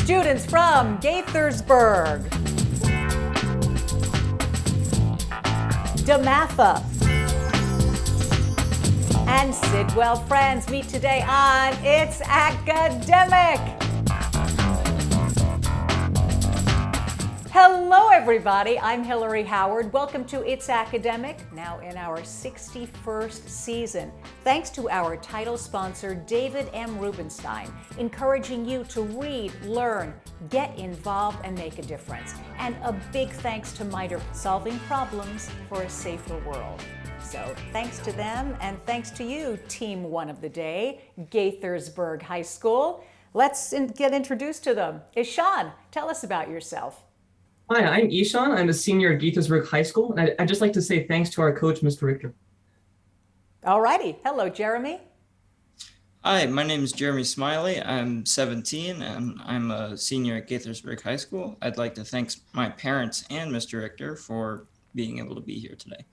Students from Gaithersburg, DeMatha, and Sidwell Friends meet today on It's Academic. Hello, everybody. I'm Hillary Howard. Welcome to It's Academic, now in our 61st season. Thanks to our title sponsor, David M. Rubenstein, encouraging you to read, learn, get involved, and make a difference. And a big thanks to MITRE, solving problems for a safer world. So thanks to them, and thanks to you, Team One of the Day, Gaithersburg High School. Let's get introduced to them. Ishan, tell us about yourself. Hi, I'm Ishan. I'm a senior at Gaithersburg High School, and I'd just like to say thanks to our coach, Mr. Richter. All righty. Hello, Jeremy. Hi, my name is Jeremy Smiley. I'm 17 and I'm a senior at Gaithersburg High School. I'd like to thank my parents and Mr. Richter for being able to be here today.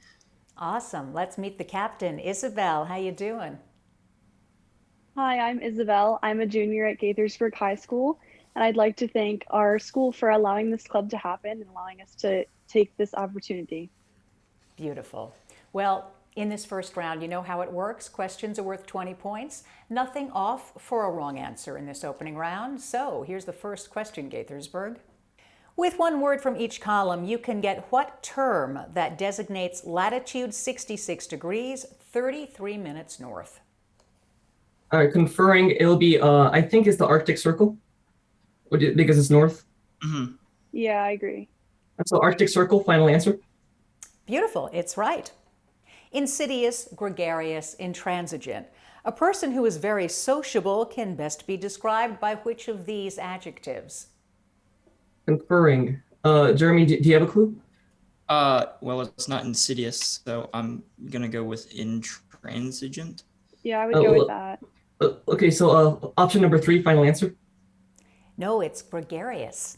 Awesome. Let's meet the captain. Isabel, how you doing? Hi, I'm Isabel. I'm a junior at Gaithersburg High School, and I'd like to thank our school for allowing this club to happen and allowing us to take this opportunity. Beautiful. Well, in this first round, you know how it works. Questions are worth 20 points. Nothing off for a wrong answer in this opening round. So here's the first question, Gaithersburg. With one word from each column, you can get what term that designates latitude 66 degrees, 33 minutes north? All right, conferring, it'll be, I think it's the Arctic Circle, because it's north. Mm-hmm. Yeah, I agree. So Arctic Circle, final answer. Beautiful, it's right. Insidious, gregarious, intransigent. A person who is very sociable can best be described by which of these adjectives? Conferring. Jeremy, do you have a clue? Well, it's not insidious, so I'm going to go with intransigent. Yeah, I would go with that. Okay, so option number 3, final answer. No, it's gregarious.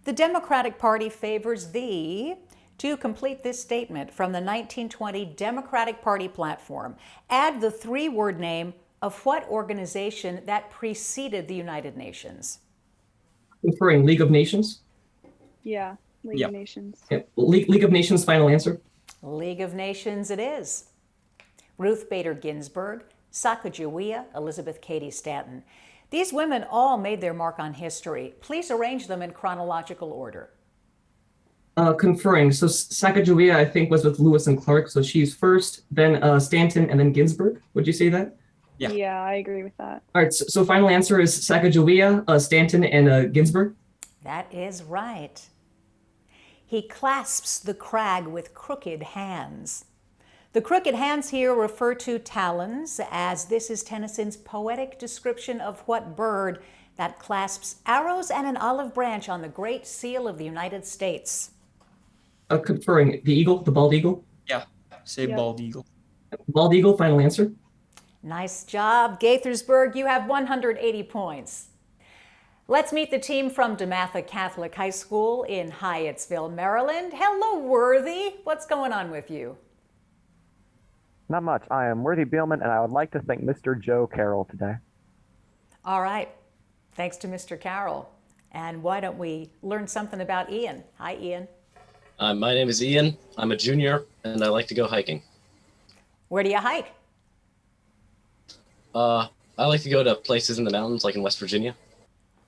The Democratic Party favors the... To complete this statement from the 1920 Democratic Party platform, add the 3-word name of what organization that preceded the United Nations? Conferring, League of Nations. Yeah, League of Nations. Yeah. League of Nations, final answer. League of Nations it is. Ruth Bader Ginsburg, Sacajawea, Elizabeth Cady Stanton. These women all made their mark on history. Please arrange them in chronological order. Conferring. So Sacajawea, I think, was with Lewis and Clark. So she's first, then Stanton, and then Ginsburg. Would you say that? Yeah. Yeah, I agree with that. All right. So final answer is Sacajawea, Stanton, and Ginsburg. That is right. He clasps the crag with crooked hands. The crooked hands here refer to talons, as this is Tennyson's poetic description of what bird that clasps arrows and an olive branch on the Great Seal of the United States. Conferring, the eagle, the bald eagle. Yeah, say bald eagle. Bald eagle, final answer. Nice job. Gaithersburg, you have 180 points. Let's meet the team from DeMatha Catholic High School in Hyattsville, Maryland. Hello, Worthy. What's going on with you? Not much. I am Worthy Beelman, and I would like to thank Mr. Joe Carroll today. All right. Thanks to Mr. Carroll. And why don't we learn something about Ian? Hi, Ian. My name is Ian. I'm a junior, and I like to go hiking. Where do you hike? I like to go to places in the mountains, like in West Virginia.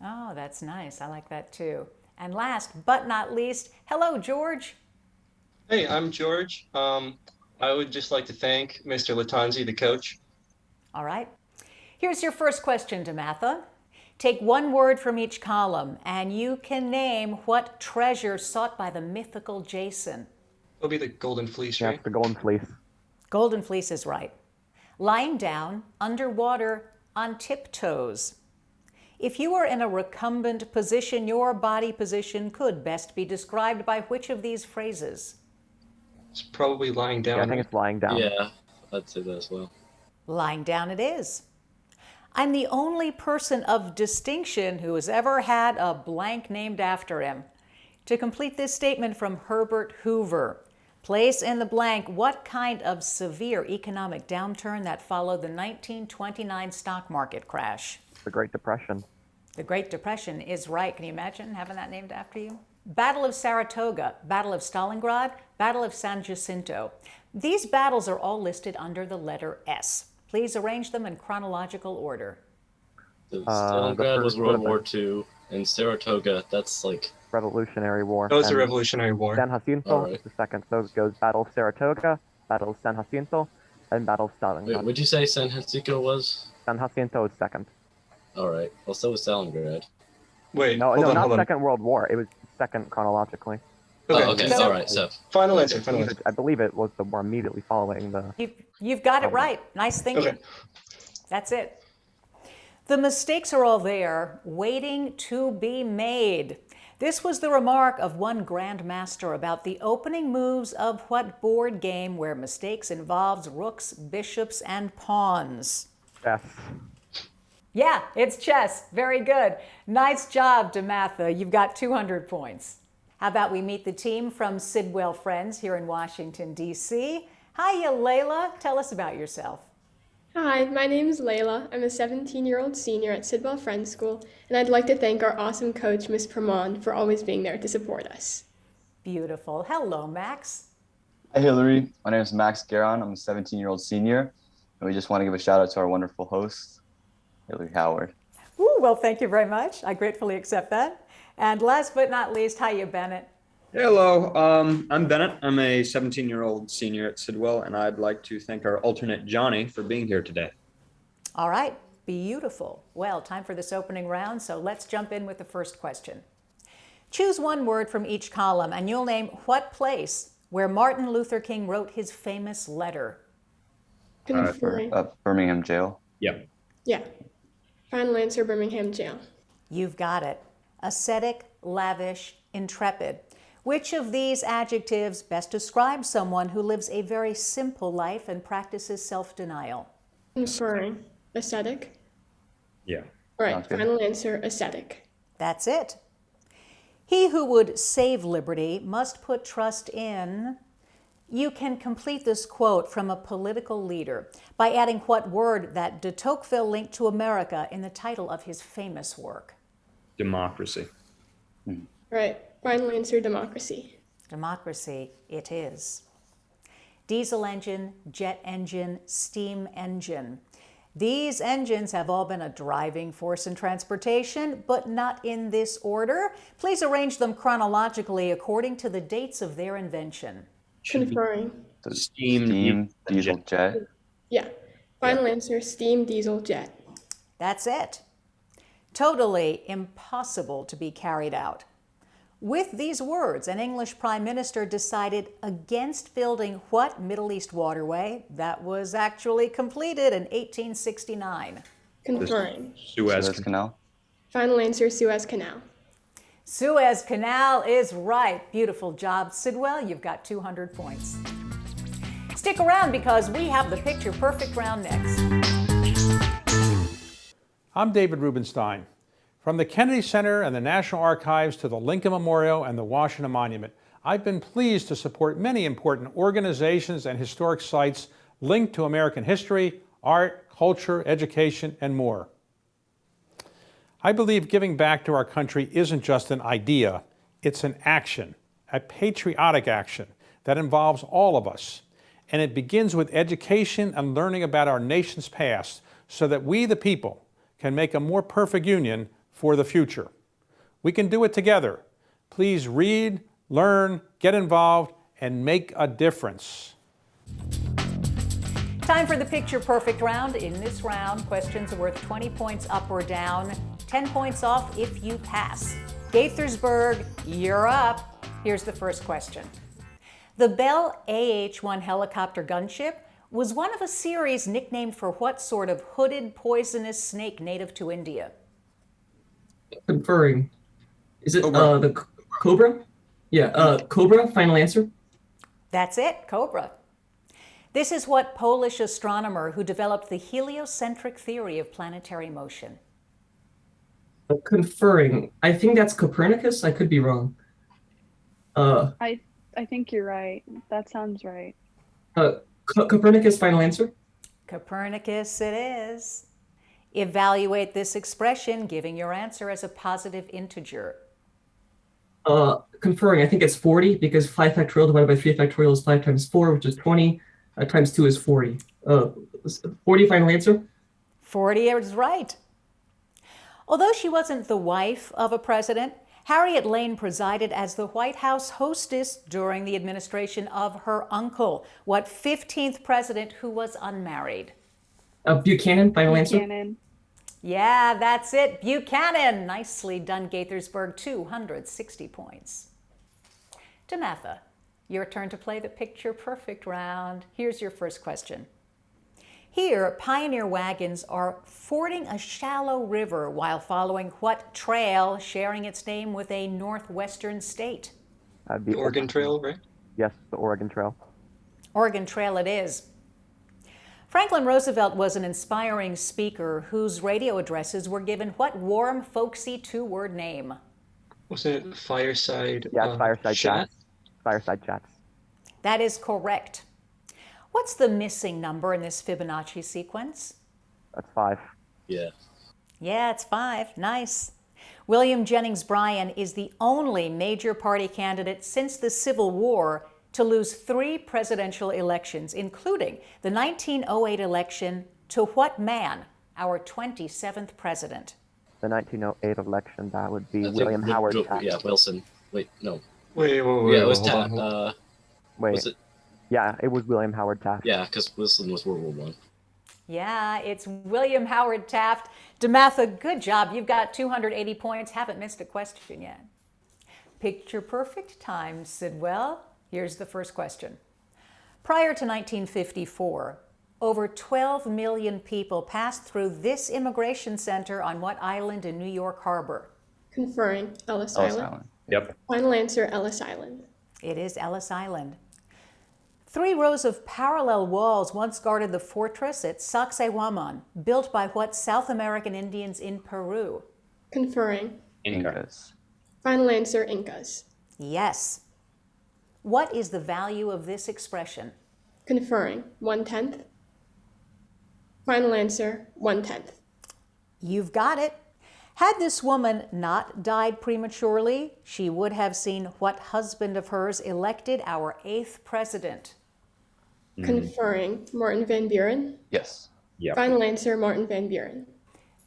Oh, that's nice. I like that too. And last but not least, hello, George. Hey, I'm George. I would just like to thank Mr. Latanzi, the coach. All right. Here's your first question, DeMatha. Take one word from each column, and you can name what treasure sought by the mythical Jason. It'll be the Golden Fleece, Yeah, right? it's the Golden Fleece. Golden Fleece is right. Lying down, underwater, on tiptoes. If you were in a recumbent position, your body position could best be described by which of these phrases? It's probably lying down. Yeah, I think it's lying down. Yeah, I'd say that as well. Lying down it is. I'm the only person of distinction who has ever had a blank named after him. To complete this statement from Herbert Hoover, place in the blank what kind of severe economic downturn that followed the 1929 stock market crash. The Great Depression. The Great Depression is right. Can you imagine having that named after you? Battle of Saratoga, Battle of Stalingrad, Battle of San Jacinto. These battles are all listed under the letter S. Please arrange them in chronological order. So Stalingrad was first would have World War II, and Saratoga, that's like, Revolutionary War. That was the And Revolutionary War. San Jacinto Alright. is the second. So it goes Battle of Saratoga, Battle of San Jacinto, and Battle of Stalingrad. wait, what'd you say San Jacinto was? San Jacinto is second. Alright, well, so was Stalingrad. Wait, No, hold on, not hold on. Second World War. It was second chronologically. Oh, okay, So- alright, so. Final answer, final answer. I believe it was the war immediately following the. You've got it right. Nice thinking. Okay. That's it. The mistakes are all there, waiting to be made. This was the remark of one grandmaster about the opening moves of what board game where mistakes involves rooks, bishops, and pawns? Yes. Yeah, it's chess. Very good. Nice job, DeMatha. You've got 200 points. How about we meet the team from Sidwell Friends here in Washington, D.C. Hiya, Layla. Tell us about yourself. Hi, my name is Layla. I'm a 17-year-old senior at Sidwell Friends School, and I'd like to thank our awesome coach, Miss Proton, for always being there to support us. Beautiful. Hello, Max. Hi, Hillary. My name is Max Garon. I'm a 17-year-old senior, and we just want to give a shout out to our wonderful host, Hillary Howard. Ooh, well, thank you very much. I gratefully accept that. And last but not least, hiya, Bennett. Hello, I'm Bennett. I'm a 17-year-old senior at Sidwell, and I'd like to thank our alternate Johnny for being here today. All right, beautiful. Well, time for this opening round, so let's jump in with the first question. Choose one word from each column, and you'll name what place where Martin Luther King wrote his famous letter. Conferring. Birmingham jail. Yeah. Yeah. Final answer, Birmingham jail. You've got it. Ascetic, lavish, intrepid. Which of these adjectives best describes someone who lives a very simple life and practices self-denial? Conferring. Ascetic. Yeah. All right, Sounds good. final answer, ascetic. That's it. He who would save liberty must put trust in. You can complete this quote from a political leader by adding what word that de Tocqueville linked to America in the title of his famous work. Democracy. All right, final answer, democracy. Democracy it is. Diesel engine, jet engine, steam engine. These engines have all been a driving force in transportation, but not in this order. Please arrange them chronologically according to the dates of their invention. Conferring. Steam, diesel, jet. Yeah. Final answer, steam, diesel, jet. That's it. Totally impossible to be carried out. With these words, an English prime minister decided against building what Middle East waterway that was actually completed in 1869? Conferring. Suez Suez Canal. Final answer, Suez Canal. Suez Canal is right. Beautiful job, Sidwell. You've got 200 points. Stick around because we have the picture perfect round next. I'm David Rubenstein. From the Kennedy Center and the National Archives to the Lincoln Memorial and the Washington Monument, I've been pleased to support many important organizations and historic sites linked to American history, art, culture, education, and more. I believe giving back to our country isn't just an idea, it's an action, a patriotic action that involves all of us. And it begins with education and learning about our nation's past so that we, the people, can make a more perfect union for the future. We can do it together. Please read, learn, get involved, and make a difference. Time for the picture perfect round. In this round, questions are worth 20 points up or down, 10 points off if you pass. Gaithersburg, you're up. Here's the first question. The Bell AH-1 helicopter gunship was one of a series nicknamed for what sort of hooded poisonous snake native to India? Conferring. Is it Cobra. the Cobra? Yeah, Cobra, final answer. That's it, Cobra. This is what Polish astronomer who developed the heliocentric theory of planetary motion. Conferring. I think that's Copernicus. I could be wrong. I think you're right. That sounds right. Copernicus, final answer. Copernicus it is. Evaluate this expression, giving your answer as a positive integer. Conferring, I think it's 40 because 5 factorial divided by 3 factorial is 5 times 4, which is 20. Times 2 is 40. 40 final answer? 40 is right. Although she wasn't the wife of a president, Harriet Lane presided as the White House hostess during the administration of her uncle. What 15th president who was unmarried? Buchanan, final answer? Buchanan. Yeah, that's it. Buchanan. Nicely done, Gaithersburg. 260 points. DeMatha, your turn to play the picture perfect round. Here's your first question. Here, pioneer wagons are fording a shallow river while following what trail sharing its name with a northwestern state? The Oregon Trail, right? Yes, the Oregon Trail. Oregon Trail it is. Franklin Roosevelt was an inspiring speaker whose radio addresses were given what warm, folksy two-word name? Was it Fireside? Yeah, Fireside Chat? Chats. Fireside Chats. That is correct. What's the missing number in this Fibonacci sequence? That's 5. Yeah. Yeah, it's 5. Nice. William Jennings Bryan is the only major party candidate since the Civil War to lose 3 presidential elections, including the 1908 election to what man, our 27th president? The 1908 election, that would be William Howard Taft. Yeah, Wilson. Wait, no. Wait, Yeah, it was hold on, Taft. hold on. Wait. Was it? Yeah, it was William Howard Taft. Yeah, because Wilson was World War One. Yeah, it's William Howard Taft. DeMatha, good job. You've got 280 points. Haven't missed a question yet. Picture perfect time, Sidwell. Here's the first question. Prior to 1954, over 12 million people passed through this immigration center on what island in New York Harbor? Conferring Ellis Island. Yep. Final answer, Ellis Island. It is Ellis Island. 3 rows of parallel walls once guarded the fortress at Sacajawea, built by what South American Indians in Peru? Conferring. Incas. Final answer, Incas. Yes. What is the value of this expression? Conferring. 1/10. Final answer, 1/10. You've got it. Had this woman not died prematurely, she would have seen what husband of hers elected our 8th president? Conferring. Morton Van Buren. Yes. Yep. Final answer, Morton Van Buren.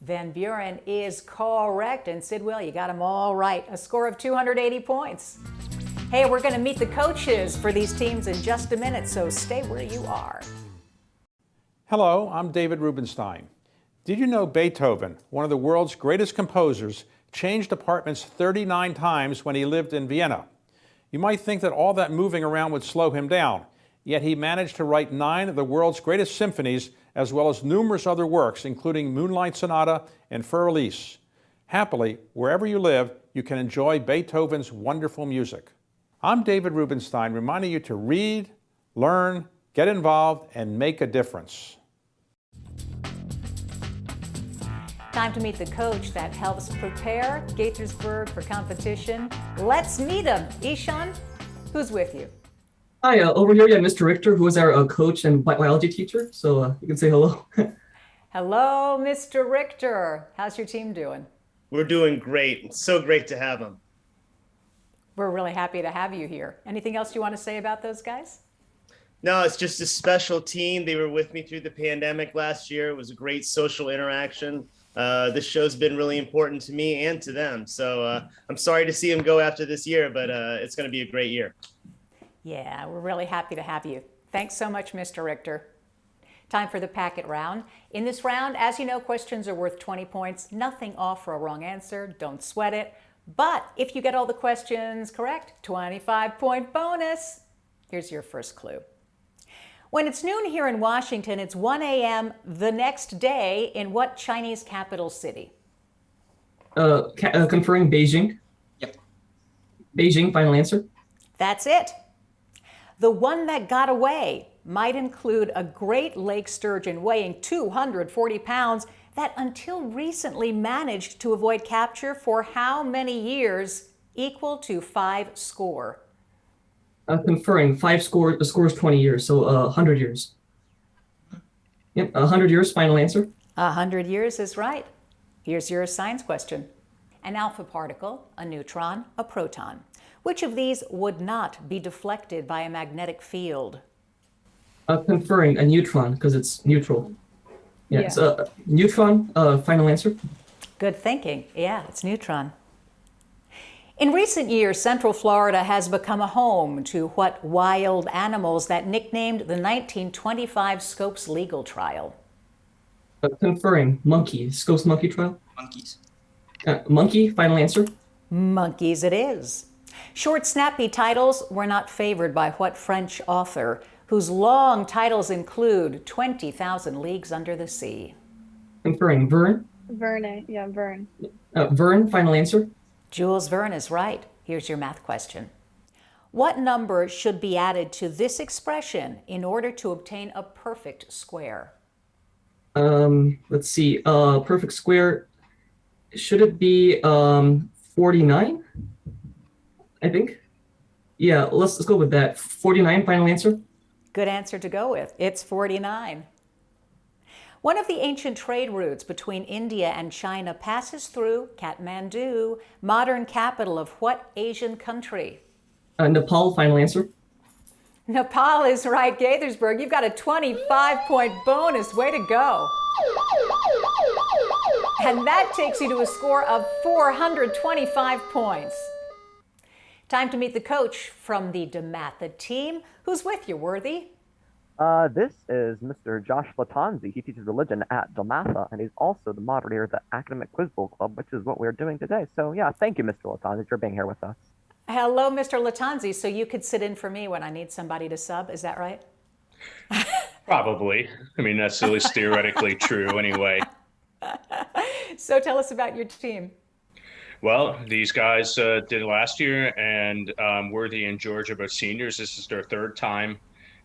Van Buren is correct. And Sidwell, you got them all right. A score of 280 points. Hey, we're going to meet the coaches for these teams in just a minute, so stay where you are. Hello, I'm David Rubenstein. Did you know Beethoven, one of the world's greatest composers, changed apartments 39 times when he lived in Vienna? You might think that all that moving around would slow him down, yet he managed to write 9 of the world's greatest symphonies, as well as numerous other works, including Moonlight Sonata and Fleece. Happily, wherever you live, you can enjoy Beethoven's wonderful music. I'm David Rubenstein, reminding you to read, learn, get involved, and make a difference. Time to meet the coach that helps prepare Gaithersburg for competition. Let's meet him. Ishan, who's with you? Hi, over here we have Mr. Richter, who is our coach and biology teacher. So you can say hello. Hello, Mr. Richter. How's your team doing? We're doing great. It's so great to have them. We're really happy to have you here. Anything else you want to say about those guys? No, it's just a special team. They were with me through the pandemic last year. It was a great social interaction. This show's been really important to me and to them. So I'm sorry to see them go after this year, but it's going to be a great year. Yeah, we're really happy to have you. Thanks so much, Mr. Richter. Time for the packet round. In this round, as you know, questions are worth 20 points. Nothing off for a wrong answer. Don't sweat it. But if you get all the questions correct, 25-point bonus. Here's your first clue. When it's noon here in Washington, it's 1 a.m. the next day in what Chinese capital city? Conferring Beijing. Yep. Beijing, final answer. That's it. The one that got away might include a Great Lake sturgeon weighing 240 pounds that until recently managed to avoid capture for how many years? Equal to 5 score. Conferring 5 score, the score is 20 years, so 100 years. Yep, 100 years, final answer. 100 years is right. Here's your science question. An alpha particle, a neutron, a proton. Which of these would not be deflected by a magnetic field? Conferring a neutron because it's neutral. Yeah, Yeah. so neutron, final answer. Good thinking. Yeah, it's neutron. In recent years, Central Florida has become a home to what wild animals that nicknamed the 1925 Scopes legal trial? Conferring monkey, Scopes monkey trial. Monkeys. Monkey, final answer. Monkeys it is. Short, snappy titles were not favored by what French author, whose long titles include 20,000 Leagues Under the Sea? Conferring Verne. Verne. Yeah, Verne. Verne, final answer. Jules Verne is right. Here's your math question. What number should be added to this expression in order to obtain a perfect square? Let's see. Perfect square. Should it be 49? I think. Yeah, let's go with that. 49, final answer. Good answer to go with. It's 49. One of the ancient trade routes between India and China passes through Kathmandu, modern capital of what Asian country? Nepal, final answer. Nepal is right. Gaithersburg, you've got a 25-point bonus. Way to go. And that takes you to a score of 425 points. Time to meet the coach from the DeMatha team. Who's with you, Worthy? This is Mr. Josh Latanzi. He teaches religion at DeMatha, and he's also the moderator of the Academic Quiz Bowl Club, which is what we're doing today. So yeah, thank you, Mr. Latanzi, for being here with us. Hello, Mr. Latanzi. So you could sit in for me when I need somebody to sub, is that right? Probably. I mean, that's at least theoretically true anyway. So tell us about your team. Well, these guys did it last year, and Worthy and George are both seniors. This is their third time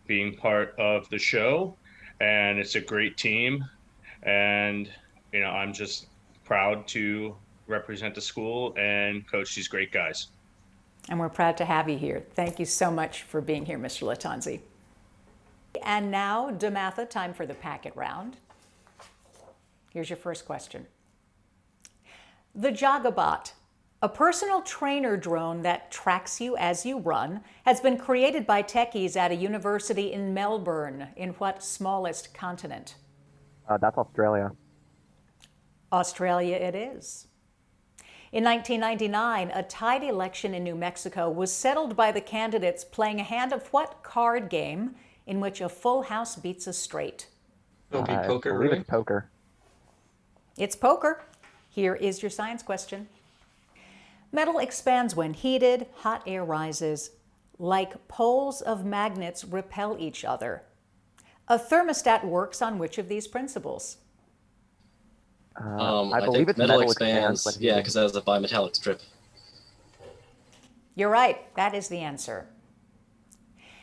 being part of the show, and it's a great team. And, you know, I'm just proud to represent the school and coach these great guys. And we're proud to have you here. Thank you so much for being here, Mr. Latanzi. And now, DeMatha, time for the packet round. Here's your first question. The Jogabot, a personal trainer drone that tracks you as you run, has been created by techies at a university in Melbourne. In what smallest continent? That's Australia. Australia it is. In 1999, a tied election in New Mexico was settled by the candidates playing a hand of what card game in which a full house beats a straight? It'll be poker, I believe right? it's poker. It's poker. Here is your science question. Metal expands when heated, hot air rises. Like poles of magnets repel each other. A thermostat works on which of these principles? I believe it's metal expands. When Yeah, because that is a bimetallic strip. You're right. That is the answer.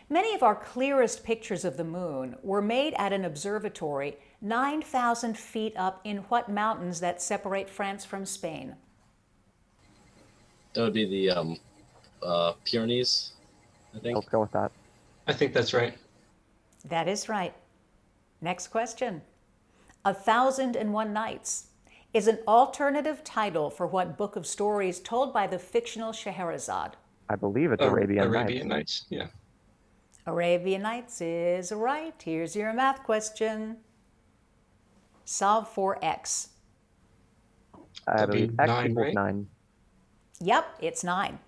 Many of our clearest pictures of the moon were made at an observatory 9,000 feet up in what mountains that separate France from Spain? That would be the Pyrenees, I think. Let's go with that. I think that's right. That is right. Next question. 1001 Nights is an alternative title for what book of stories told by the fictional Scheherazade? I believe it's Arabian Nights. Arabian Nights, yeah. Arabian Nights is right. Here's your math question. Solve for x. I believe x nine, equals right? 9. Yep, it's 9.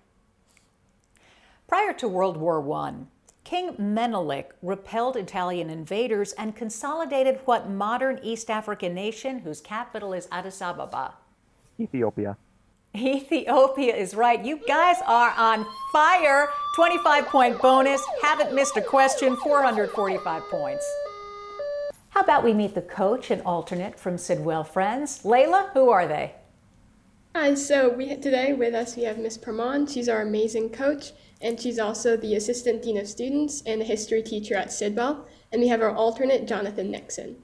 Prior to World War I, King Menelik repelled Italian invaders and consolidated what modern East African nation whose capital is Addis Ababa? Ethiopia. Ethiopia is right. You guys are on fire. 25-point bonus. Haven't missed a question. 445 points. How about we meet the coach and alternate from Sidwell Friends? Layla, who are they? Hi, so today with us we have Miss Proton. She's our amazing coach, and she's also the assistant dean of students and a history teacher at Sidwell. And we have our alternate, Jonathan Nixon.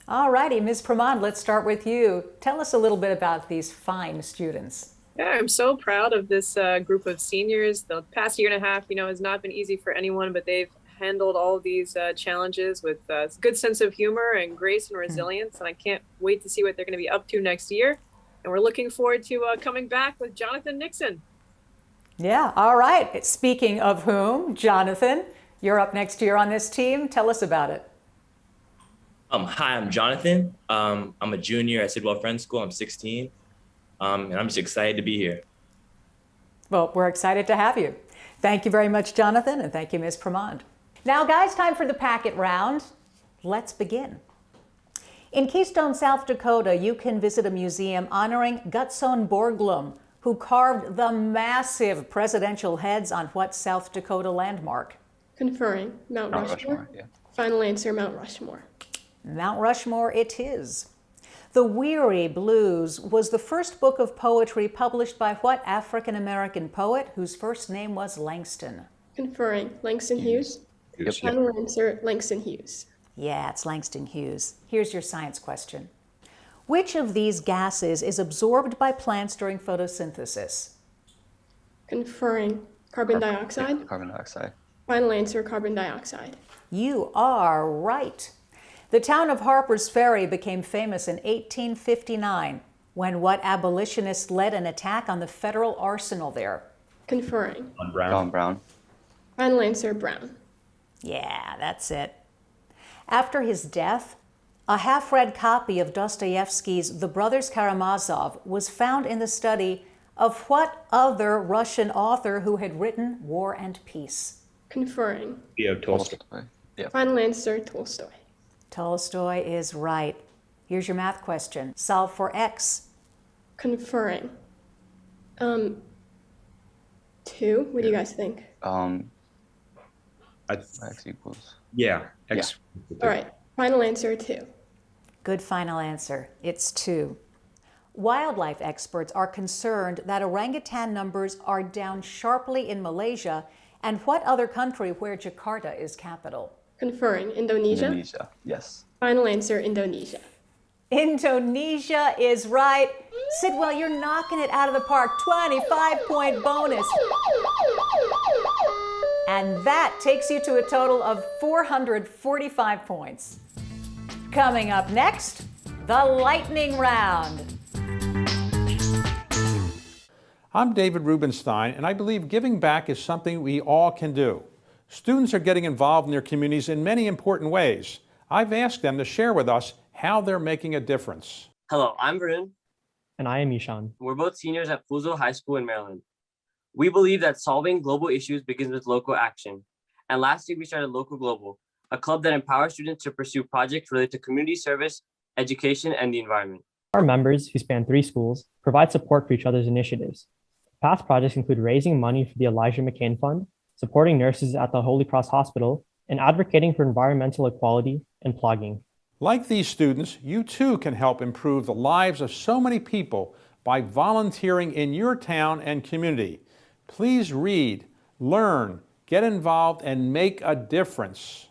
All righty, Ms. Proton, let's start with you. Tell us a little bit about these fine students. Yeah, I'm so proud of this group of seniors. The past year and a half, has not been easy for anyone, but they've handled all of these challenges with a good sense of humor and grace and resilience. And I can't wait to see what they're going to be up to next year. And we're looking forward to coming back with Jonathan Nixon. Yeah, all right. Speaking of whom, Jonathan, you're up next year on this team. Tell us about it. Hi, I'm Jonathan. I'm a junior at Sidwell Friends School. I'm 16, and I'm just excited to be here. Well, we're excited to have you. Thank you very much, Jonathan, and thank you, Ms. Pramond. Now, guys, time for the packet round. Let's begin. In Keystone, South Dakota, you can visit a museum honoring Gutzon Borglum, who carved the massive presidential heads on what South Dakota landmark? Conferring. Mount Rushmore. Yeah. Final answer, Mount Rushmore. Mount Rushmore it is. The Weary Blues was the first book of poetry published by what African-American poet whose first name was Langston? Conferring. Langston Hughes. Yep. Final answer, Langston Hughes. Yeah, it's Langston Hughes. Here's your science question. Which of these gases is absorbed by plants during photosynthesis? Conferring. Carbon dioxide. Carbon dioxide. Final answer, carbon dioxide. You are right. The town of Harper's Ferry became famous in 1859 when what abolitionist led an attack on the federal arsenal there? Conferring. John Brown. Final answer, Brown. Yeah, that's it. After his death, a half-read copy of Dostoevsky's The Brothers Karamazov was found in the study of what other Russian author who had written War and Peace? Conferring. Leo Tolstoy. Yeah. Final answer, Tolstoy. Tolstoy is right. Here's your math question. Solve for x. Conferring. 2. What do you guys think? X equals. Yeah. X. All right. Final answer, 2. Good final answer. It's 2. Wildlife experts are concerned that orangutan numbers are down sharply in Malaysia and what other country where Jakarta is capital? Conferring. Indonesia. Indonesia. Yes. Final answer, Indonesia. Indonesia is right. Sidwell, you're knocking it out of the park. 25-point bonus. And that takes you to a total of 445 points. Coming up next, the lightning round. I'm David Rubenstein, and I believe giving back is something we all can do. Students are getting involved in their communities in many important ways. I've asked them to share with us how they're making a difference. Hello, I'm Varun. And I am Ishan. We're both seniors at Fuzhou High School in Maryland. We believe that solving global issues begins with local action. And last year we started Local Global, a club that empowers students to pursue projects related to community service, education, and the environment. Our members, who span 3 schools, provide support for each other's initiatives. Past projects include raising money for the Elijah McCain Fund, supporting nurses at the Holy Cross Hospital, and advocating for environmental equality and plugging. Like these students, you too can help improve the lives of so many people by volunteering in your town and community. Please read, learn, get involved, and make a difference.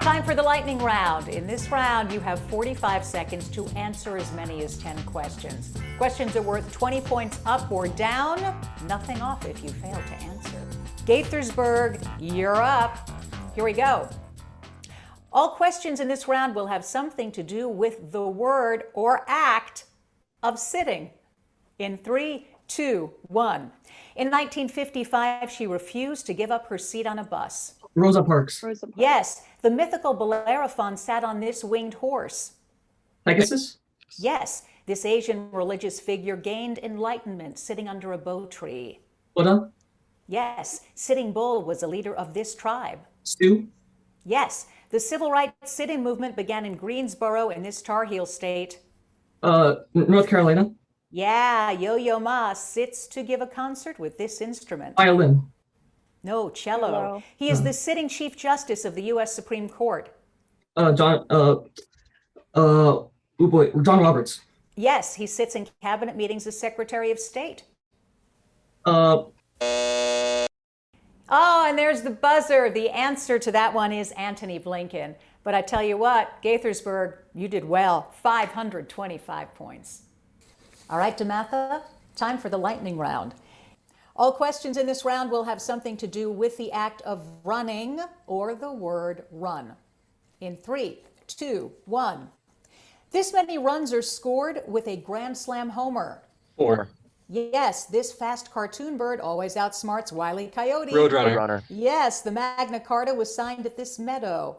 Time for the lightning round. In this round, you have 45 seconds to answer as many as 10 questions. Questions are worth 20 points up or down, nothing off if you fail to answer. Gaithersburg, you're up. Here we go. All questions in this round will have something to do with the word or act of sitting. In 3, 2, 1. In 1955, she refused to give up her seat on a bus. Rosa Parks. Yes, the mythical Bellerophon sat on this winged horse. Pegasus? Yes, this Asian religious figure gained enlightenment sitting under a bo tree. Buddha? Yes, Sitting Bull was a leader of this tribe. Stu? Yes, the civil rights sitting movement began in Greensboro in this Tar Heel state. North Carolina? Yeah, Yo-Yo Ma sits to give a concert with this instrument. Violin? No, cello. He is the sitting Chief Justice of the U.S. Supreme Court. John Roberts. Yes, he sits in cabinet meetings as Secretary of State. Oh, and there's the buzzer. The answer to that one is Antony Blinken. But I tell you what, Gaithersburg, you did well. 525 points. All right, DeMatha, time for the lightning round. All questions in this round will have something to do with the act of running or the word run. In 3, 2, 1. This many runs are scored with a Grand Slam homer. 4. Yes, this fast cartoon bird always outsmarts Wile E. Coyote. Roadrunner. Yes, the Magna Carta was signed at this meadow.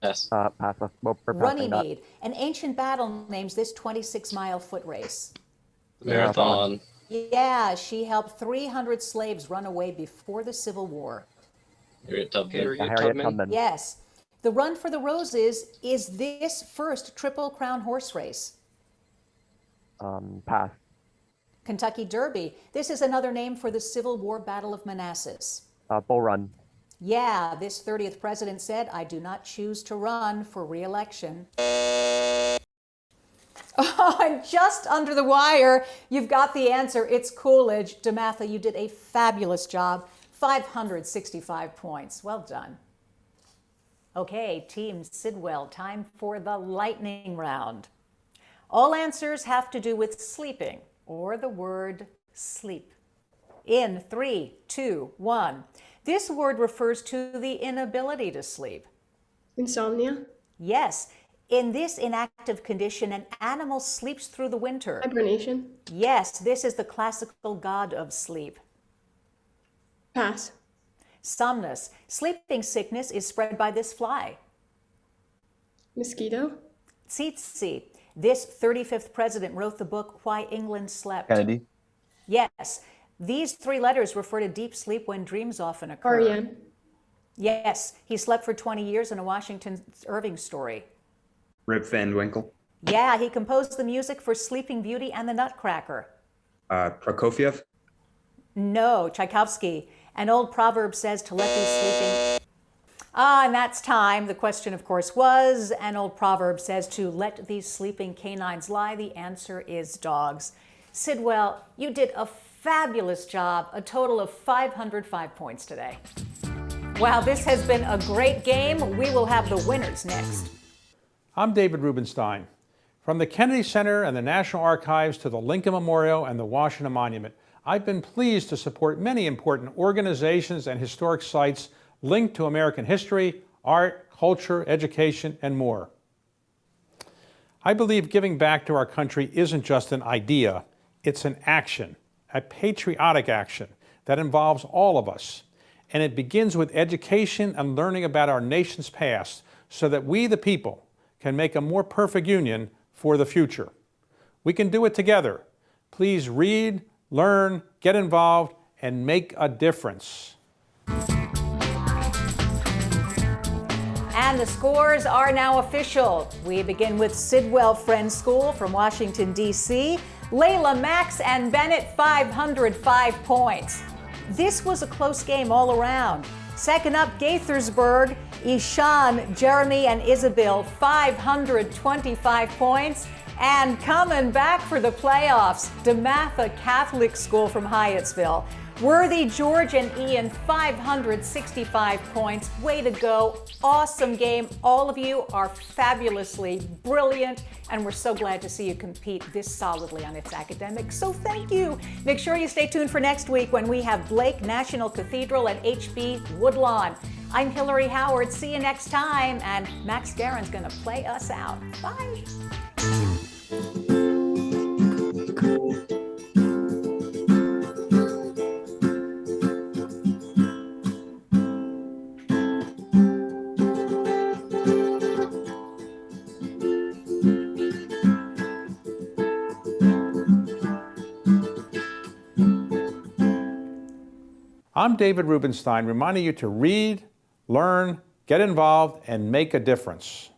Yes. Pass. We're passing that. Runnymede. An ancient battle names this 26-mile foot race. Marathon. Yeah, she helped 300 slaves run away before the Civil War. Harriet Tubman. Harriet Tubman. Yes. The Run for the Roses is this first Triple Crown horse race. Pass. Kentucky Derby. This is another name for the Civil War Battle of Manassas. Bull Run. Yeah, this 30th president said, I do not choose to run for re-election. Oh, and just under the wire, you've got the answer. It's Coolidge. DeMatha, you did a fabulous job. 565 points. Well done. Okay, Team Sidwell, time for the lightning round. All answers have to do with sleeping or the word sleep. In 3, 2, 1. This word refers to the inability to sleep. Insomnia. Yes. In this inactive condition, an animal sleeps through the winter. Hibernation. Yes, this is the classical god of sleep. Pass. Somnus. Sleeping sickness is spread by this fly. Mosquito. Tsetse. This 35th president wrote the book Why England Slept. Kennedy. Yes. These 3 letters refer to deep sleep when dreams often occur. REM. Yes. He slept for 20 years in a Washington Irving story. Rip Van Winkle. Yeah, he composed the music for Sleeping Beauty and the Nutcracker. Prokofiev. No, Tchaikovsky. An old proverb says to let these sleeping... and that's time. The question, of course, was, an old proverb says to let these sleeping canines lie. The answer is dogs. Sidwell, you did a fabulous job. A total of 505 points today. Wow, this has been a great game. We will have the winners next. I'm David Rubenstein. From the Kennedy Center and the National Archives to the Lincoln Memorial and the Washington Monument, I've been pleased to support many important organizations and historic sites linked to American history, art, culture, education, and more. I believe giving back to our country isn't just an idea, it's an action, a patriotic action that involves all of us. And it begins with education and learning about our nation's past so that we, the people, can make a more perfect union for the future. We can do it together. Please read, learn, get involved, and make a difference. And the scores are now official. We begin with Sidwell Friends School from Washington, D.C. Layla, Max, and Bennett, 505 points. This was a close game all around. Second up, Gaithersburg, Ishan, Jeremy, and Isabel, 525 points. And coming back for the playoffs, DeMatha Catholic School from Hyattsville. Worthy, George, and Ian, 565 points. Way to go. Awesome game. All of you are fabulously brilliant, and we're so glad to see you compete this solidly on It's Academic. So thank you. Make sure you stay tuned for next week when we have Blake National Cathedral at HB Woodlawn. I'm Hillary Howard. See you next time. And Max Guerin's going to play us out. Bye. I'm David Rubenstein, reminding you to read, learn, get involved, and make a difference.